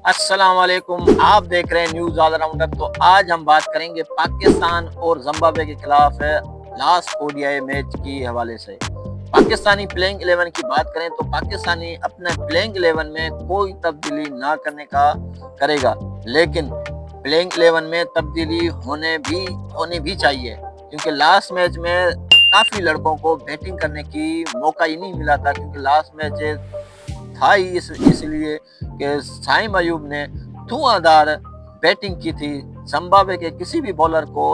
अस्सलाम वालेकुम, आप देख रहे हैं न्यूज़ ऑल राउंडर। तो आज हम बात करेंगे पाकिस्तान और जिम्बाब्वे के खिलाफ लास्ट ओडीआई मैच की हवाले से। पाकिस्तानी प्लेइंग 11 की बात करें तो पाकिस्तानी अपने प्लेइंग 11 में कोई तब्दीली ना करने का करेगा, लेकिन प्लेइंग 11 में तब्दीली होने भी चाहिए, क्योंकि लास्ट मैच में काफ़ी लड़कों को बैटिंग करने की मौका ही नहीं मिला था, क्योंकि लास्ट मैच था ही इसलिए कि साइम अयूब ने धुआंधार बैटिंग की थी। जिम्बाब्वे के किसी भी बॉलर को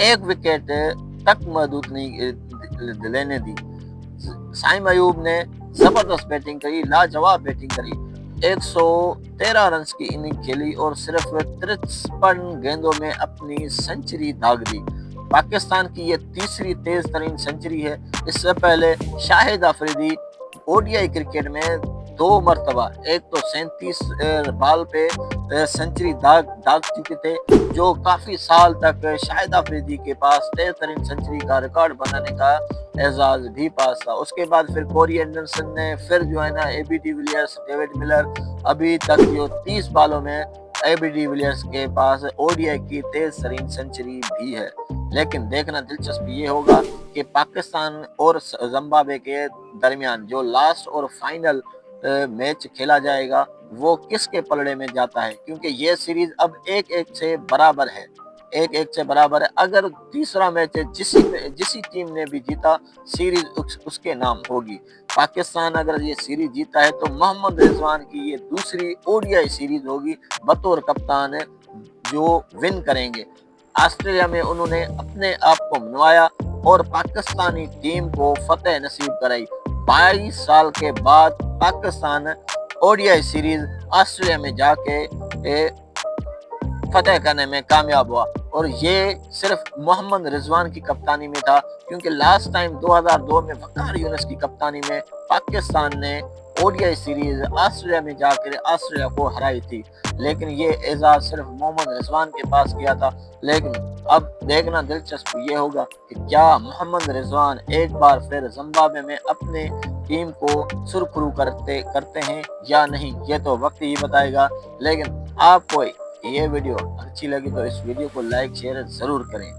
एक विकेट तक महदूद नहीं लेने दी। साइम अयूब ने जबरदस्त बैटिंग करी, लाजवाब बैटिंग करी। 113 रन की इनिंग खेली और सिर्फ 53 गेंदों में अपनी सेंचुरी दाग दी। पाकिस्तान की ये तीसरी तेज तरीन सेंचुरी है। इससे पहले शाहिद अफरीदी ओडीआई क्रिकेट में 2 मरतबा, एक तो 37 बाल पे सेंचुरी दाग चुके थे, जो काफ़ी साल तक शाहिद अफरीदी के पास तेज तरीन सेंचुरी का रिकॉर्ड बनाने का एजाज भी पास था। उसके बाद फिर कोरी एंडरसन ने, फिर जो है ना एबी डिविलियर्स, डेविड मिलर, अभी तक जो 30 बालों में एबी डिविलियर्स के पास ओडीआई की तेज तरीन सेंचुरी भी है। लेकिन देखना दिलचस्प ये होगा कि पाकिस्तान और जिम्बाब्वे के दरमियान जो लास्ट और फाइनल मैच खेला जाएगा वो किसके पलड़े में जाता है, क्योंकि ये सीरीज अब 1-1 से बराबर है। 1-1 से बराबर है। अगर तीसरा मैच जिसी टीम ने भी जीता, सीरीज उसके नाम होगी। पाकिस्तान अगर ये सीरीज जीता है तो मोहम्मद रिजवान की ये दूसरी ओडीआई सीरीज होगी बतौर कप्तान जो विन करेंगे। ऑस्ट्रेलिया में उन्होंने अपने आप को मनवाया और पाकिस्तानी टीम को फतेह नसीब कराई। 22 साल के बाद पाकिस्तान ओडीआई सीरीज ऑस्ट्रेलिया में जाके फतेह करने में कामयाब हुआ, और ये सिर्फ मोहम्मद रिजवान की कप्तानी में था, क्योंकि लास्ट टाइम 2002 में वकार यूनुस की कप्तानी में पाकिस्तान ने ओडीआई सीरीज ऑस्ट्रेलिया में जाकर ऑस्ट्रेलिया को हराई थी। लेकिन ये एजाज सिर्फ मोहम्मद रिजवान के पास किया था। लेकिन अब देखना दिलचस्प ये होगा कि क्या मोहम्मद रिजवान एक बार फिर जिम्बाब्वे में अपने टीम को सुरखरू करते हैं या नहीं, ये तो वक्त ही बताएगा। लेकिन आपको ये वीडियो अच्छी लगी तो इस वीडियो को लाइक शेयर जरूर करें।